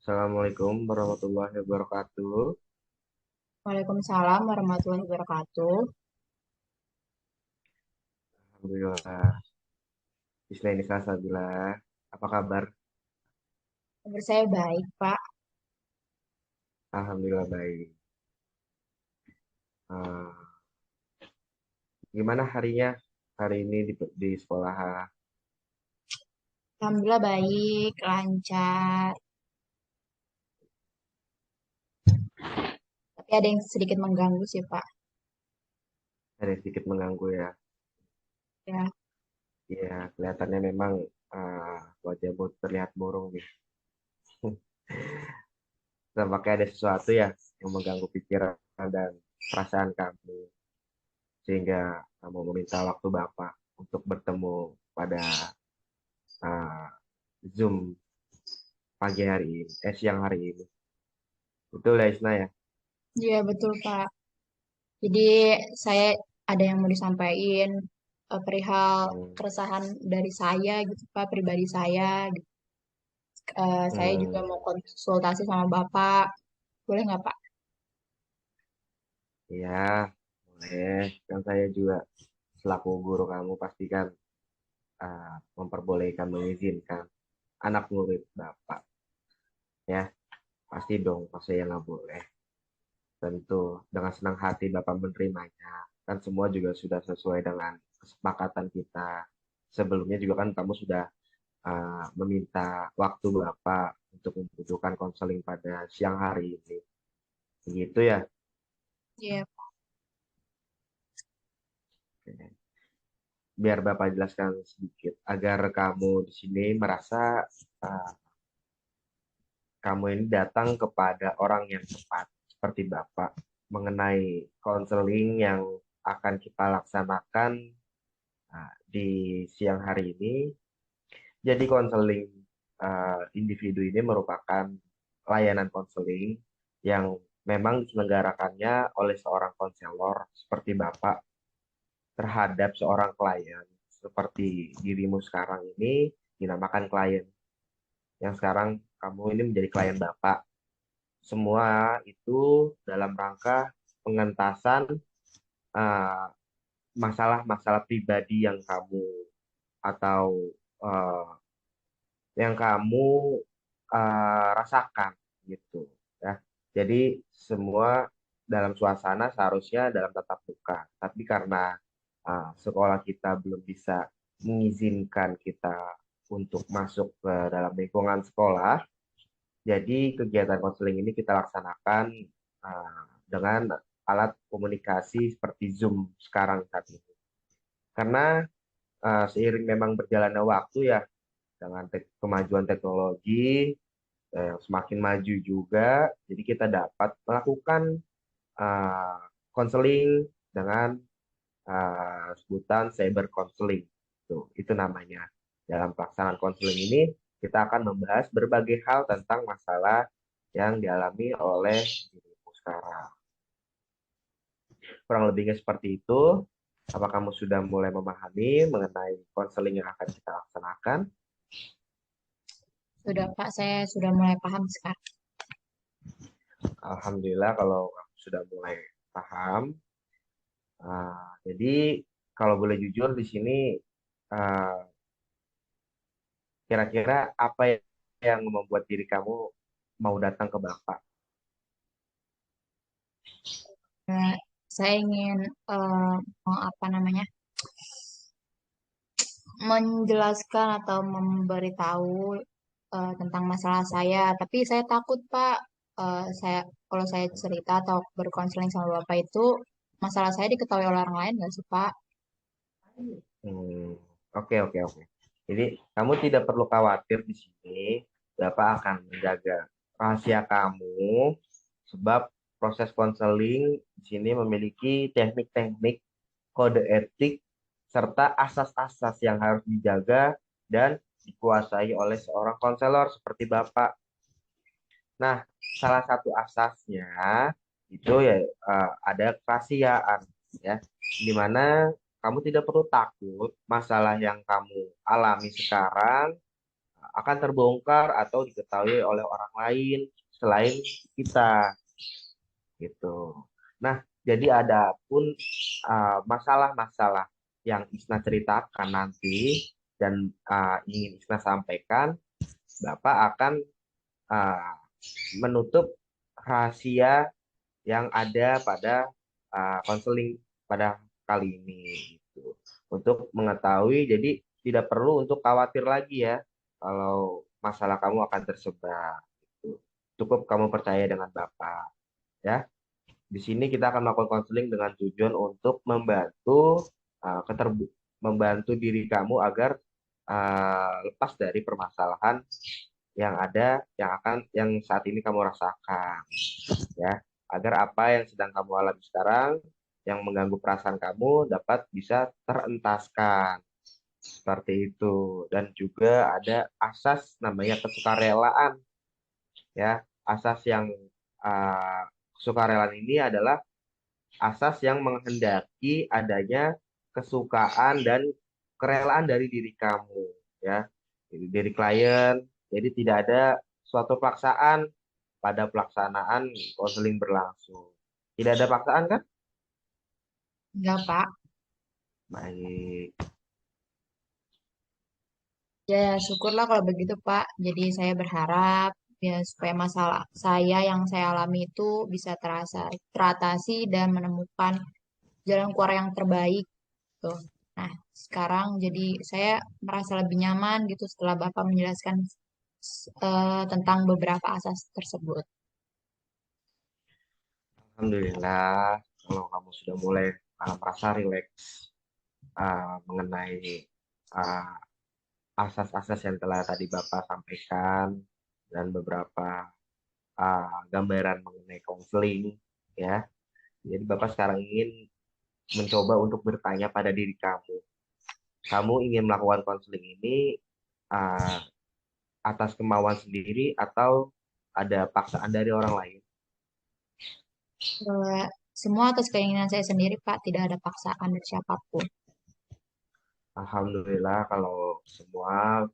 Assalamualaikum warahmatullahi wabarakatuh. Waalaikumsalam warahmatullahi wabarakatuh. Alhamdulillah. Bismillahirrahmanirrahim. Apa kabar? Kabar saya baik, Pak. Alhamdulillah baik. Eh, Gimana harinya hari ini di sekolah? Alhamdulillah baik, lancar. Tapi ada yang sedikit mengganggu sih, Pak. Ada sedikit mengganggu ya. Ya, Ya, kelihatannya memang wajahmu terlihat murung nih. Tampaknya ada sesuatu ya yang mengganggu pikiran dan perasaan kamu sehingga kamu meminta waktu Bapak untuk bertemu pada eh, Zoom pagi hari ini, siang hari ini. Betul ya Isna ya? iya betul, Pak. Jadi saya ada yang mau disampaikan perihal Hmm. keresahan dari saya gitu, Pak, pribadi saya. Gitu. Saya juga Hmm, mau konsultasi sama Bapak. Boleh nggak, Pak? ya, boleh. Kan saya juga selaku guru kamu pastikan memperbolehkan, mengizinkan anak murid Bapak. Ya, pasti dong, masa yang nggak boleh. Tentu, dengan senang hati Bapak menerimanya. Kan semua juga sudah sesuai dengan kesepakatan kita. Sebelumnya juga kan kamu sudah meminta waktu Bapak untuk membutuhkan konseling pada siang hari ini. Begitu ya? Iya. Oke. Biar Bapak jelaskan sedikit agar kamu di sini merasa uh, kamu ini datang kepada orang yang tepat seperti Bapak mengenai konseling yang akan kita laksanakan di siang hari ini. Jadi konseling individu ini merupakan layanan konseling yang memang diselenggarakannya oleh seorang konselor seperti Bapak terhadap seorang klien seperti dirimu sekarang ini dinamakan klien yang sekarang kamu ini menjadi klien Bapak. Semua itu dalam rangka pengentasan eh, masalah-masalah pribadi yang kamu atau eh, yang kamu rasakan gitu ya. Jadi semua dalam suasana seharusnya dalam tatap muka. Tapi karena sekolah kita belum bisa mengizinkan kita untuk masuk ke dalam lingkungan sekolah, jadi kegiatan konseling ini kita laksanakan dengan alat komunikasi seperti Zoom sekarang saat ini. Karena seiring memang berjalannya waktu ya dengan kemajuan teknologi semakin maju juga, jadi kita dapat melakukan uh, konseling dengan sebutan cyber counseling. Itu namanya. Dalam pelaksanaan konseling ini, kita akan membahas berbagai hal tentang masalah yang dialami oleh dirimu sekarang. Kurang lebihnya seperti itu. Apa kamu sudah mulai memahami mengenai konseling yang akan kita laksanakan? Sudah, Pak. Saya sudah mulai paham sekarang. Alhamdulillah kalau kamu sudah mulai paham. Jadi kalau boleh jujur di sini ah, kira-kira apa yang membuat diri kamu mau datang ke Bapak? Eh, saya ingin apa namanya? Menjelaskan atau memberitahu tentang masalah saya. Tapi saya takut, Pak. Saya kalau saya cerita atau berkonseling sama Bapak itu masalah saya diketahui oleh orang lain nggak sih, Pak? Hmm, oke oke oke. Jadi kamu tidak perlu khawatir di sini. Bapak akan menjaga rahasia kamu sebab proses konseling di sini memiliki teknik-teknik kode etik serta asas-asas yang harus dijaga dan dikuasai oleh seorang konselor seperti Bapak. Nah, salah satu asasnya itu ya ada kerahasiaan ya, di mana kamu tidak perlu takut masalah yang kamu alami sekarang akan terbongkar atau diketahui oleh orang lain selain kita gitu. Nah, jadi ada pun masalah-masalah yang Isna ceritakan nanti dan ingin Isna sampaikan, Bapak akan uh, menutup rahasia yang ada pada konseling pada kali ini gitu. Untuk mengetahui, jadi tidak perlu untuk khawatir lagi ya kalau masalah kamu akan tersebar. Gitu. Cukup kamu percaya dengan Bapak ya. Di sini kita akan melakukan konseling dengan tujuan untuk membantu uh, keterbu membantu diri kamu agar lepas dari permasalahan yang ada yang saat ini kamu rasakan ya, agar apa yang sedang kamu alami sekarang yang mengganggu perasaan kamu dapat bisa terentaskan seperti itu. Dan juga ada asas namanya kesukarelaan ya. Asas yang kesukarelaan ini adalah asas yang menghendaki adanya kesukaan dan kerelaan dari diri kamu ya, dari klien. Jadi tidak ada suatu paksaan pada pelaksanaan konseling berlangsung. Tidak ada paksaan kan? Enggak, Pak. Baik. Ya, syukurlah kalau begitu, Pak. Jadi saya berharap ya supaya masalah saya yang saya alami itu bisa teratasi dan menemukan jalan keluar yang terbaik tuh. Nah, sekarang jadi saya merasa lebih nyaman gitu setelah Bapak menjelaskan tentang beberapa asas tersebut. Alhamdulillah kalau kamu sudah mulai merasa rileks mengenai uh, asas-asas yang telah tadi Bapak sampaikan dan beberapa gambaran mengenai konseling ya. Jadi Bapak sekarang ingin mencoba untuk bertanya pada diri kamu. Kamu ingin melakukan konseling ini uh, atas kemauan sendiri atau ada paksaan dari orang lain? Eh, Semua atas keinginan saya sendiri, Pak. Tidak ada paksaan dari siapapun. Alhamdulillah kalau semua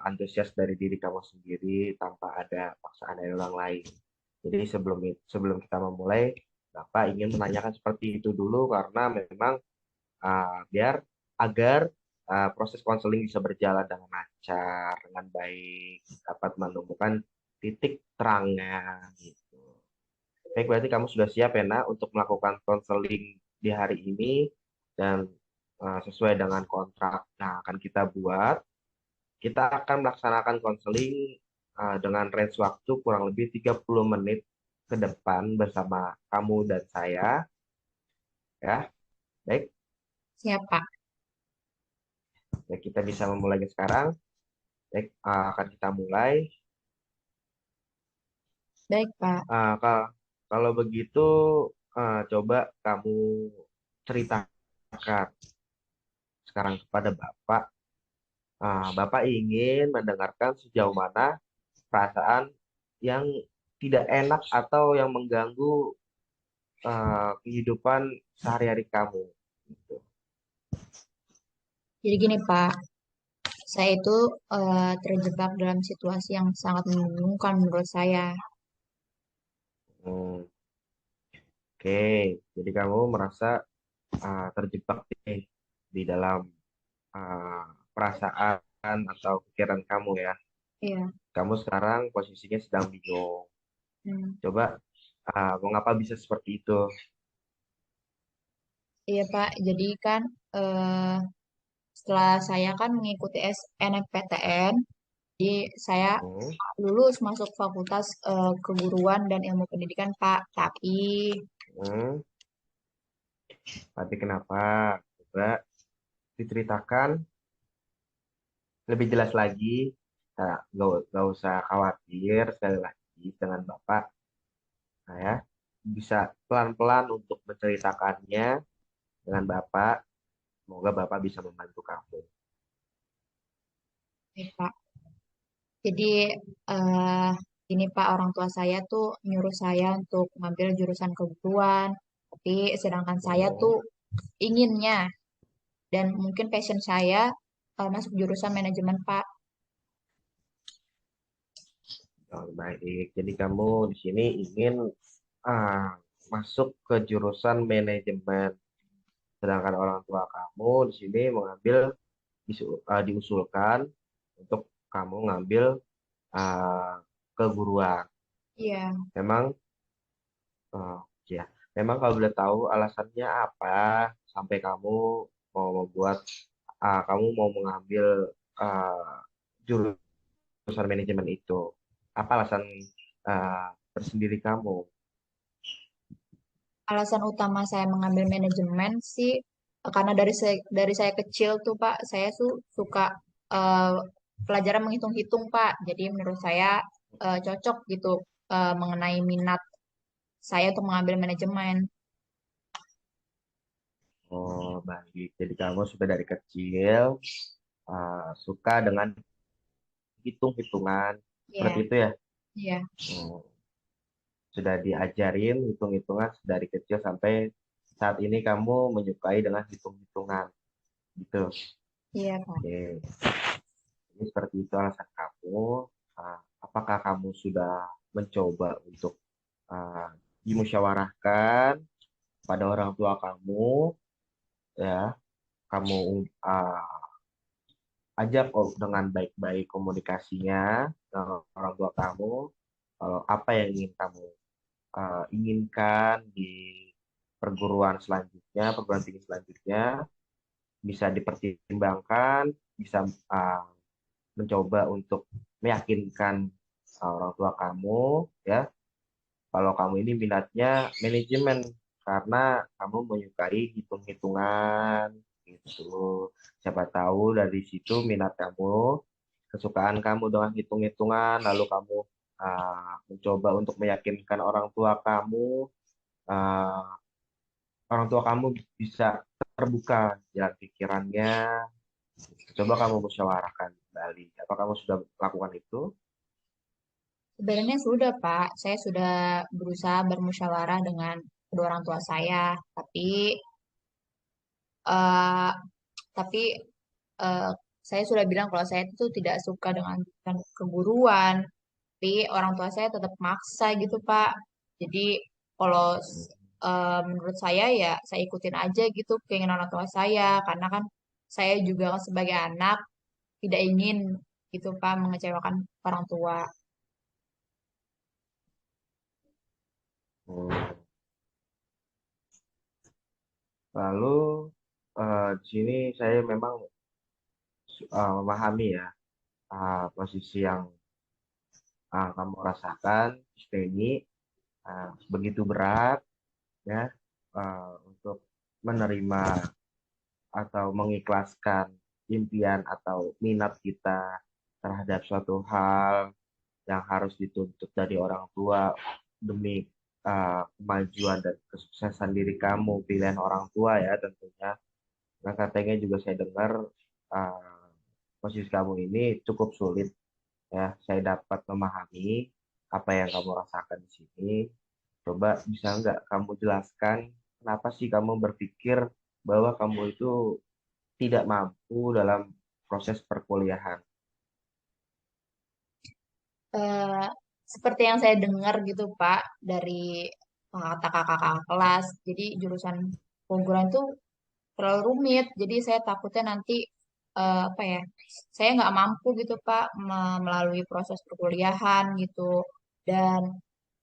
antusias dari diri kamu sendiri tanpa ada paksaan dari orang lain. Jadi sebelum kita memulai, Bapak ingin menanyakan seperti itu dulu karena memang biar agar proses konseling bisa berjalan dengan lancar, dengan baik, dapat menemukan titik terangnya gitu. Baik, berarti kamu sudah siap ya, Nak, untuk melakukan konseling di hari ini dan sesuai dengan kontrak yang akan kita buat. Kita akan melaksanakan konseling dengan range waktu kurang lebih 30 menit ke depan bersama kamu dan saya ya. Baik, Siap, Pak. ya kita bisa memulainya sekarang. Baik, akan kita mulai. Baik, Pak. Kalau begitu, coba kamu ceritakan sekarang kepada Bapak. Bapak ingin mendengarkan sejauh mana perasaan yang tidak enak atau yang mengganggu kehidupan sehari-hari kamu. Gitu. Jadi gini, Pak. Saya itu terjebak dalam situasi yang sangat membingungkan menurut saya. Hmm, Oke, jadi kamu merasa terjebak nih di dalam uh, perasaan atau pikiran kamu ya. Iya. Kamu sekarang posisinya sedang bingung. Hmm. Coba mengapa bisa seperti itu? Iya, Pak. Jadi kan eh, setelah saya kan mengikuti SNMPTN, jadi saya Hmm, lulus masuk Fakultas Keguruan dan Ilmu Pendidikan, Pak. Tapi hmm, Tapi kenapa? Coba diceritakan lebih jelas lagi. Nah, nggak usah khawatir sekali lagi dengan Bapak. Nah, ya, bisa pelan-pelan untuk menceritakannya dengan Bapak. Semoga Bapak bisa membantu kamu. nih, Pak. Jadi eh ini Pak, orang tua saya tuh nyuruh saya untuk ngambil jurusan keguruan. Tapi sedangkan saya Hmm, tuh inginnya dan mungkin passion saya masuk jurusan manajemen, Pak. Oh, baik. Jadi kamu di sini ingin ah, masuk ke jurusan manajemen, sedangkan orang tua kamu di sini diusulkan untuk kamu ngambil ah, keguruan. Iya, Memang, oh, ya, memang kalau boleh tahu alasannya apa sampai mau membuat, kamu mau mengambil ah, jurusan manajemen itu. Apa alasan tersendiri kamu? alasan utama saya mengambil manajemen sih karena dari saya kecil tuh Pak, saya suka eh, pelajaran menghitung-hitung Pak. Jadi menurut saya cocok gitu mengenai minat saya untuk mengambil manajemen. Oh, baik. Jadi kamu sudah dari kecil suka dengan hitung-hitungan. Seperti Iya, itu ya? iya, Hmm, sudah diajarin hitung-hitungan dari kecil sampai saat ini kamu menyukai dengan hitung-hitungan. Gitu. iya Pak. Oke. Ini seperti itu alasan kamu. Apakah kamu sudah mencoba untuk ah, dimusyawarahkan pada orang tua kamu, ya? Kamu ah, ajak dengan baik-baik komunikasinya dengan orang tua kamu, kalau apa yang ingin kamu inginkan di perguruan tinggi selanjutnya, bisa dipertimbangkan, bisa uh, mencoba untuk meyakinkan orang tua kamu, ya, kalau kamu ini minatnya manajemen karena kamu menyukai hitung-hitungan gitu. Siapa tahu dari situ minat kamu, kesukaan kamu dengan hitung-hitungan, lalu kamu mencoba untuk meyakinkan orang tua kamu, uh, orang tua kamu bisa terbuka jalan pikirannya. Coba kamu musyawarahkan kembali. Apa kamu sudah melakukan itu? Sebenarnya sudah Pak, saya sudah berusaha bermusyawarah dengan kedua orang tua saya, eh, tapi eh, saya sudah bilang kalau saya itu tidak suka dengan keguruan, tapi orang tua saya tetap maksa gitu Pak. Jadi kalau menurut saya ya saya ikutin aja gitu keinginan orang tua saya, karena kan saya juga kan sebagai anak tidak ingin gitu Pak mengecewakan orang tua. Hmm. Lalu di sini saya memang memahami ya posisi yang kamu rasakan, Steny, begitu berat ya untuk menerima atau mengikhlaskan impian atau minat kita terhadap suatu hal yang harus dituntut dari orang tua demi kemajuan dan kesuksesan diri kamu, pilihan orang tua ya tentunya. Nah, katanya juga saya dengar uh, posisi kamu ini cukup sulit ya. Saya dapat memahami apa yang kamu rasakan di sini. Coba bisa nggak kamu jelaskan kenapa sih kamu berpikir bahwa kamu itu tidak mampu dalam proses perkuliahan? eh, Seperti yang saya dengar gitu Pak dari kata kakak-kakak kelas. Jadi jurusan pengguruan itu terlalu rumit. Jadi saya takutnya nanti apa ya? Saya nggak mampu gitu Pak melalui proses perkuliahan gitu. Dan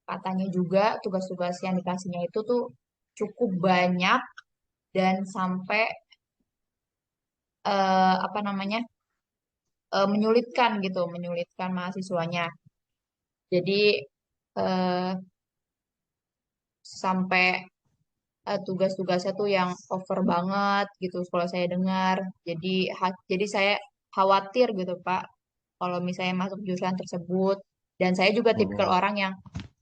katanya juga tugas-tugas yang dikasihnya itu tuh cukup banyak dan sampai apa namanya menyulitkan gitu, menyulitkan mahasiswanya. Jadi eh, sampai tugas-tugasnya tuh yang over banget gitu kalau saya dengar. Jadi saya khawatir gitu Pak kalau misalnya masuk jurusan tersebut. Dan saya juga tipikal Hmm, orang yang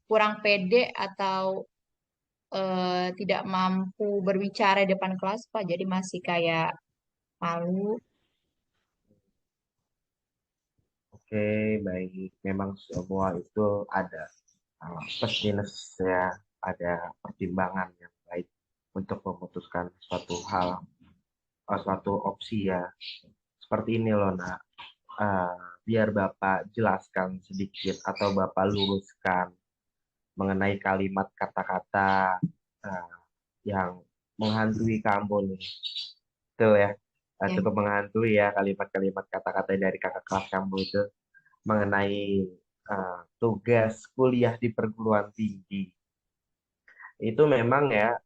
kurang pede atau tidak mampu berbicara di depan kelas Pak. Jadi masih kayak malu. oke, baik. Memang semua itu ada plus minus ya, ada pertimbangan yang baik untuk memutuskan suatu hal, suatu opsi ya. Seperti ini loh, nak. biar Bapak jelaskan sedikit atau Bapak luruskan mengenai kalimat kata-kata uh, yang menghantui kamu nih. Betul ya. Ya. Cukup menghantui ya kalimat-kalimat kata-kata dari kakak kelas kamu itu mengenai tugas kuliah di perguruan tinggi. Itu memang ya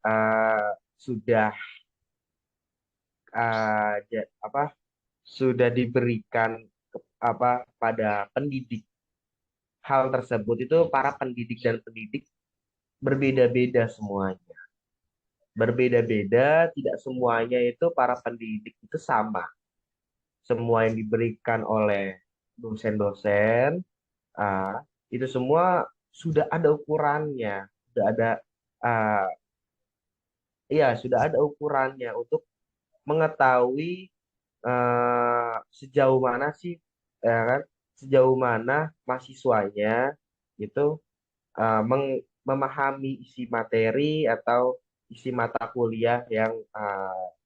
sudah apa sudah diberikan pada pendidik. Hal tersebut itu para pendidik dan pendidik berbeda-beda semuanya. Berbeda-beda, tidak semuanya itu para pendidik itu sama. Semua yang diberikan oleh dosen-dosen, ah, itu semua sudah ada ukurannya, sudah ada, ah, iya sudah ada ukurannya untuk mengetahui sejauh mana sih, ya kan, sejauh mana mahasiswanya itu memahami isi materi atau isi mata kuliah yang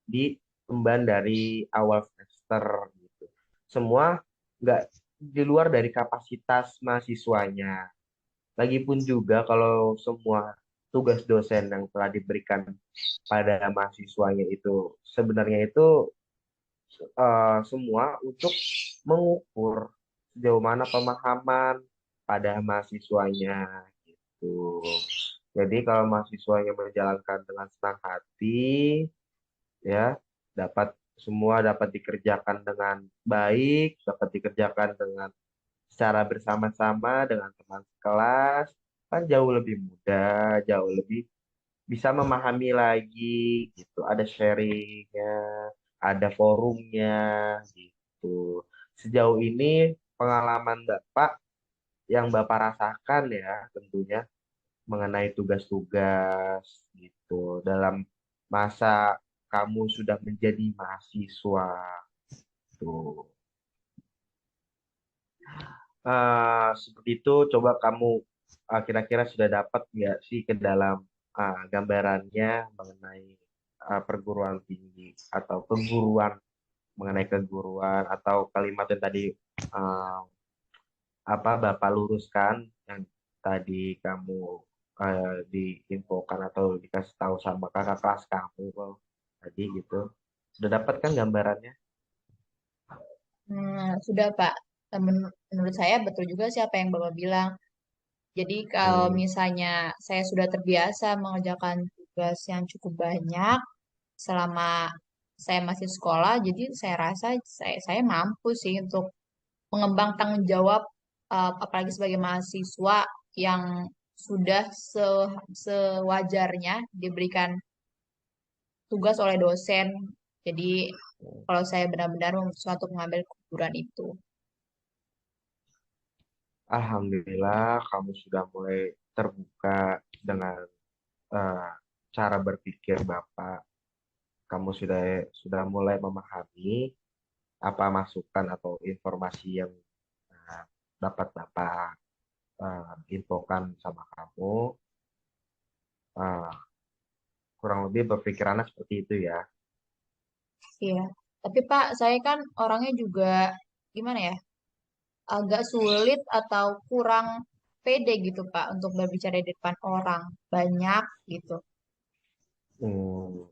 diemban dari awal semester gitu. Semua nggak di luar dari kapasitas mahasiswanya. Lagipun juga kalau semua tugas dosen yang telah diberikan pada mahasiswanya itu sebenarnya itu semua untuk mengukur sejauh mana pemahaman pada mahasiswanya gitu. Jadi kalau mahasiswanya menjalankan dengan senang hati, ya dapat semua dapat dikerjakan dengan baik, dapat dikerjakan dengan secara bersama-sama dengan teman sekelas, kan jauh lebih mudah, jauh lebih bisa memahami lagi gitu. Ada sharingnya, ada forumnya gitu. Sejauh ini pengalaman Bapak yang Bapak rasakan ya tentunya mengenai tugas-tugas gitu dalam masa kamu sudah menjadi mahasiswa tuh. Seperti itu coba kamu kira-kira sudah dapat nggak sih ke dalam gambarannya mengenai perguruan tinggi atau keguruan, mengenai keguruan atau kalimat yang tadi uh, Bapak luruskan yang tadi kamu diinfokan atau dikasih tahu sama kakak kelas kamu tadi gitu. Sudah dapat kan gambarannya? Sudah Pak. Menurut saya betul juga sih apa yang Bapak bilang. Jadi kalau Hmm. misalnya saya sudah terbiasa mengerjakan tugas yang cukup banyak selama saya masih sekolah, jadi saya rasa saya mampu sih untuk mengembang tanggung jawab, apalagi sebagai mahasiswa yang sudah sewajarnya diberikan tugas oleh dosen. Jadi kalau saya benar-benar memutuskan untuk mengambil keguguran itu. Alhamdulillah kamu sudah mulai terbuka dengan eh, cara berpikir Bapak. Kamu sudah mulai memahami apa masukan atau informasi yang eh, dapat Bapak infokan sama kamu. Eh, Kurang lebih berpikirannya seperti itu ya. Iya. Tapi Pak, saya kan orangnya juga gimana ya? Agak sulit atau kurang pede gitu Pak untuk berbicara di depan orang banyak gitu. Hmm,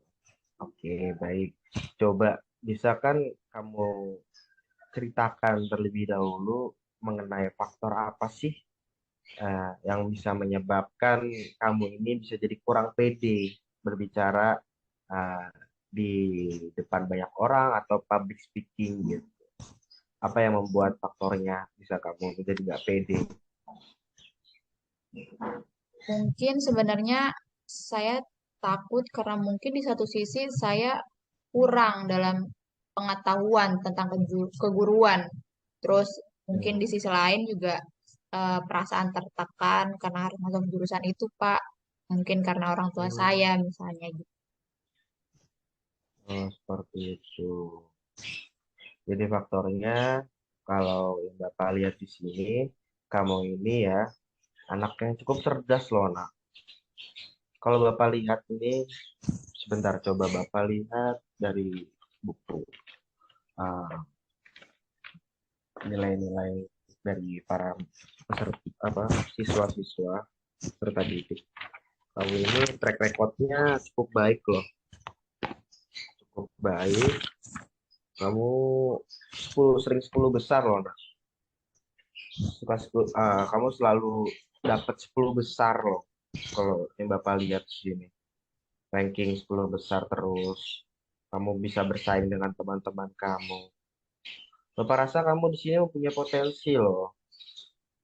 oke, baik. Coba, bisa kan kamu ceritakan terlebih dahulu mengenai faktor apa sih yang bisa menyebabkan kamu ini bisa jadi kurang pede berbicara eh, di depan banyak orang atau public speaking gitu. Apa yang membuat faktornya bisa kamu jadi nggak pede? Mungkin sebenarnya saya takut karena mungkin di satu sisi saya kurang dalam pengetahuan tentang keguruan. Terus mungkin di Hmm, sisi lain juga perasaan tertekan karena harus masuk jurusan itu, Pak. Mungkin karena orang tua hmm, saya misalnya gitu. seperti itu. Jadi faktornya kalau yang Bapak lihat di sini, kamu ini ya anaknya cukup cerdas loh, nak. Kalau Bapak lihat ini, sebentar coba Bapak lihat dari buku. Ah, nilai-nilai dari para peserta apa siswa-siswa serta didik. Kamu ini track recordnya cukup baik loh, cukup baik. Kamu 10 sering 10 besar loh, nah. Kamu selalu dapat 10 besar loh. Kalau yang Bapak lihat di sini, ranking 10 besar terus. Kamu bisa bersaing dengan teman-teman kamu. Bapak rasa kamu di sini punya potensi loh.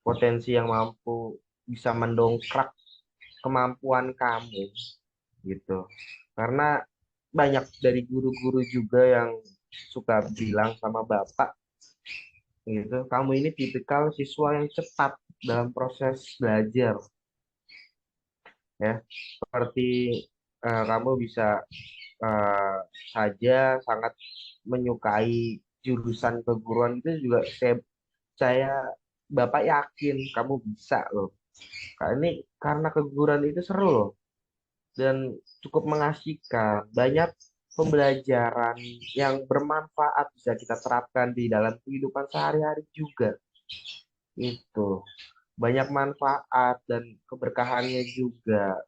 Potensi yang mampu bisa mendongkrak kemampuan kamu gitu. Karena banyak dari guru-guru juga yang suka bilang sama Bapak gitu, kamu ini tipikal siswa yang cepat dalam proses belajar ya. Seperti kamu bisa eh, saja sangat menyukai jurusan keguruan itu juga saya Bapak yakin kamu bisa loh. Karena ini karena keguruan itu seru loh dan cukup mengasihkan. Banyak pembelajaran yang bermanfaat bisa kita terapkan di dalam kehidupan sehari-hari juga. Itu banyak manfaat dan keberkahannya juga.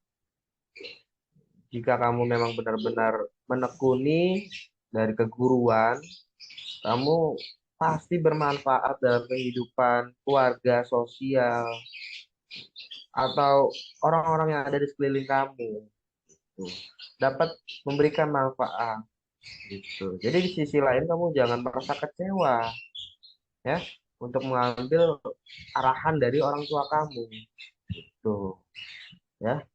Jika kamu memang benar-benar menekuni dari keguruan, kamu pasti bermanfaat dalam kehidupan keluarga, sosial, atau orang-orang yang ada di sekeliling kamu. Tuh. Dapat memberikan manfaat gitu. Jadi di sisi lain kamu jangan merasa kecewa ya untuk mengambil arahan dari orang tua kamu. Tuh, ya.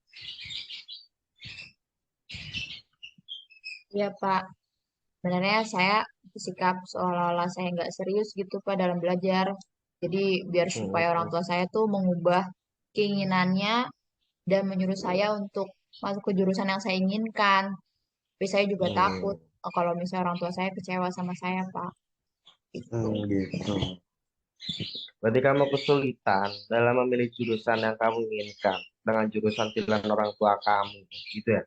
Iya Pak, sebenarnya saya bersikap seolah-olah saya nggak serius gitu Pak dalam belajar. Jadi biar supaya orang Hmm, tua saya tuh mengubah keinginannya dan menyuruh saya untuk masuk ke jurusan yang saya inginkan. Tapi saya juga takut hmm, kalau misalnya orang tua saya kecewa sama saya Pak. Itu. gitu. Berarti kamu kesulitan dalam memilih jurusan yang kamu inginkan dengan jurusan pilihan orang tua kamu, gitu ya?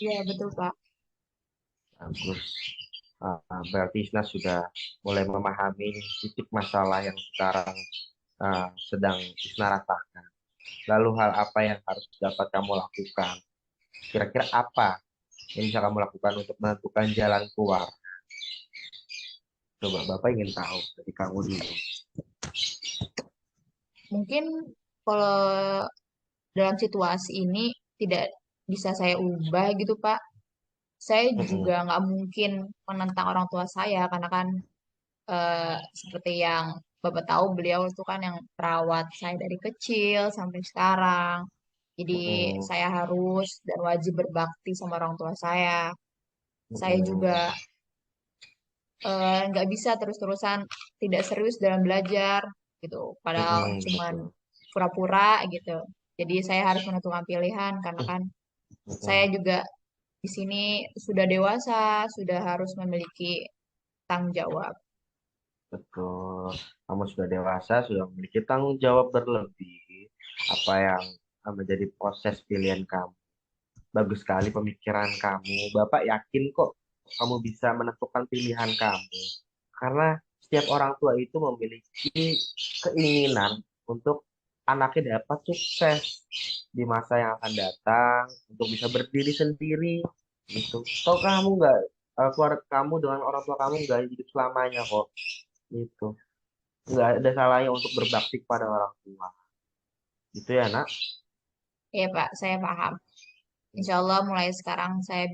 Iya betul Pak. Bagus. Berarti Isna sudah mulai memahami titik masalah yang sekarang sedang Isna rasakan. Lalu hal apa yang harus dapat kamu lakukan? Kira-kira apa yang bisa kamu lakukan untuk menentukan jalan keluar? Coba Bapak ingin tahu dari kamu dulu. Mungkin kalau dalam situasi ini tidak bisa saya ubah gitu Pak. Saya Mm-mm, juga nggak mungkin menentang orang tua saya karena kan seperti yang Bapak tahu beliau itu kan yang perawat saya dari kecil sampai sekarang. Jadi mm-mm, saya harus dan wajib berbakti sama orang tua saya. Saya juga mm-mm, nggak bisa terus-terusan tidak serius dalam belajar gitu. Padahal mm-mm, cuman betul. pura-pura gitu. Jadi saya harus menentukan pilihan karena kan saya Mm-mm, juga di sini sudah dewasa, sudah harus memiliki tanggung jawab. betul. Kamu sudah dewasa, sudah memiliki tanggung jawab berlebih. Apa yang menjadi proses pilihan kamu. Bagus sekali pemikiran kamu. Bapak yakin kok kamu bisa menentukan pilihan kamu. Karena setiap orang tua itu memiliki keinginan untuk anaknya dapat sukses di masa yang akan datang, untuk bisa berdiri sendiri. Gitu. Kok kamu nggak keluarga kamu dengan orang tua kamu nggak hidup selamanya kok. Gitu. Nggak ada salahnya untuk berbakti kepada orang tua. Gitu ya, nak. Ya Pak, saya paham. Insya Allah mulai sekarang saya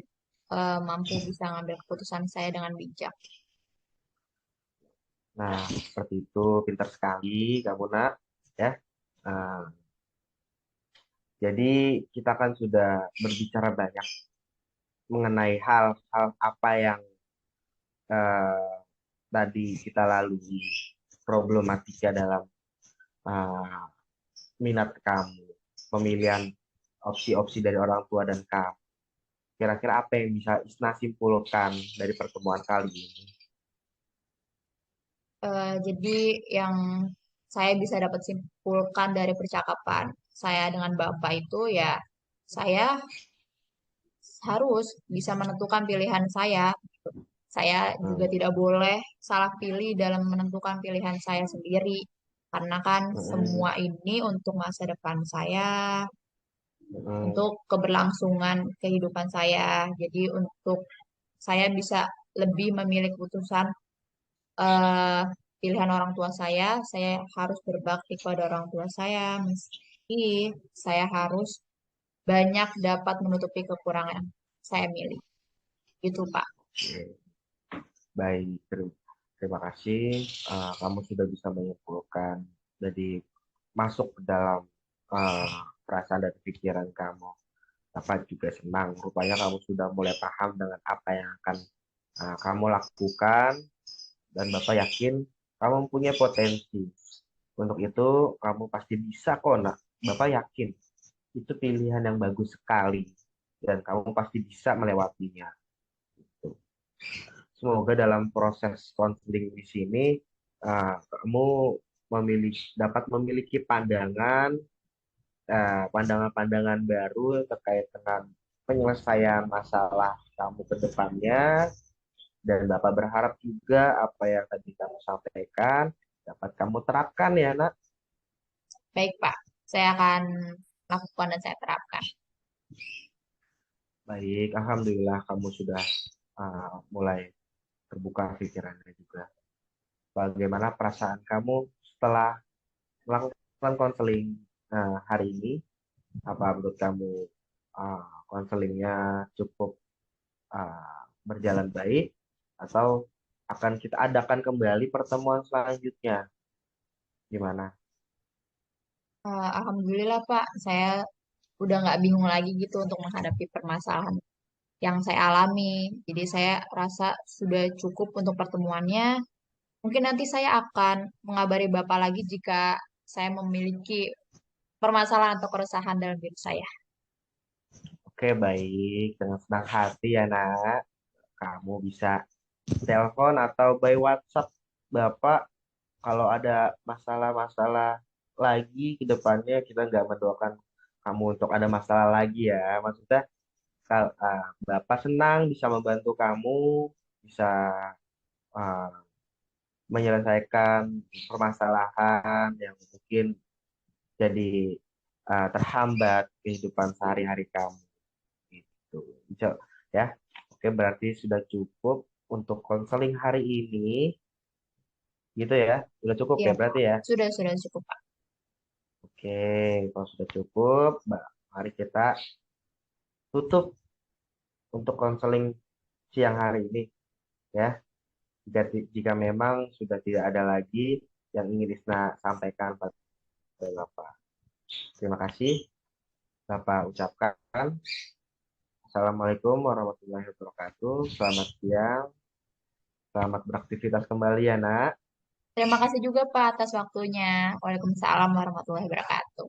mampu bisa ngambil keputusan saya dengan bijak. Nah, seperti itu. Pintar sekali kamu, nak. Ya. Nah, jadi kita kan sudah berbicara banyak mengenai hal-hal apa yang eh, tadi kita lalui, problematika dalam eh, minat kamu, pemilihan opsi-opsi dari orang tua dan kamu. Kira-kira apa yang bisa Isna simpulkan dari pertemuan kali ini? Jadi yang saya bisa dapat simpulkan dari percakapan saya dengan Bapak itu ya saya harus bisa menentukan pilihan saya. Saya juga Hmm. tidak boleh salah pilih dalam menentukan pilihan saya sendiri. Karena kan Hmm. semua ini untuk masa depan saya, Hmm. untuk keberlangsungan kehidupan saya. Jadi untuk saya bisa lebih memilih keputusan eh, pilihan orang tua saya harus berbakti kepada orang tua saya, meski saya harus banyak dapat menutupi kekurangan yang saya milih. Gitu, Pak. Oke. Baik, terima kasih. Kamu sudah bisa menyimpulkan, jadi masuk ke dalam eh, perasaan dan pikiran kamu. Bapak juga senang. Rupanya kamu sudah mulai paham dengan apa yang akan kamu lakukan, dan Bapak yakin kamu mempunyai potensi. Untuk itu, kamu pasti bisa kok, nak. Bapak yakin itu pilihan yang bagus sekali, dan kamu pasti bisa melewatinya. Semoga dalam proses konseling di sini kamu dapat memiliki pandangan-pandangan baru terkait dengan penyelesaian masalah kamu ke depannya, dan Bapak berharap juga apa yang tadi kamu sampaikan dapat kamu terapkan ya, nak. Baik, Pak. Saya akan lakukan dan saya terapkan. Baik, Alhamdulillah kamu sudah mulai terbuka pikirannya juga. Bagaimana perasaan kamu setelah melakukan konseling hari ini? Apa menurut kamu konselingnya cukup berjalan baik, atau akan kita adakan kembali pertemuan selanjutnya? Gimana? Alhamdulillah, Pak. Saya udah nggak bingung lagi gitu untuk menghadapi permasalahan yang saya alami. Jadi saya rasa sudah cukup untuk pertemuannya. Mungkin nanti saya akan mengabari Bapak lagi jika saya memiliki permasalahan atau keresahan dalam diri saya. Oke, baik. Dengan senang hati ya, nak. Kamu bisa telepon atau by WhatsApp Bapak kalau ada masalah-masalah lagi ke depannya. Kita nggak mendoakan kamu untuk ada masalah lagi ya. Maksudnya, Bapak senang bisa membantu kamu, bisa ah, menyelesaikan permasalahan yang mungkin jadi terhambat kehidupan sehari-hari kamu gitu. Bisa ya. Oke, berarti sudah cukup untuk konseling hari ini. Gitu ya. Sudah cukup Iya, ya Pak. berarti ya. Sudah cukup, Pak. Oke, kalau sudah cukup, mari kita tutup untuk konseling siang hari ini ya. Jika memang sudah tidak ada lagi yang ingin Isna sampaikan pada Bapak. Terima kasih Bapak ucapkan. Assalamualaikum warahmatullahi wabarakatuh. Selamat siang. Selamat beraktivitas kembali ya, nak. Terima kasih juga, Pak, atas waktunya. Waalaikumsalam warahmatullahi wabarakatuh.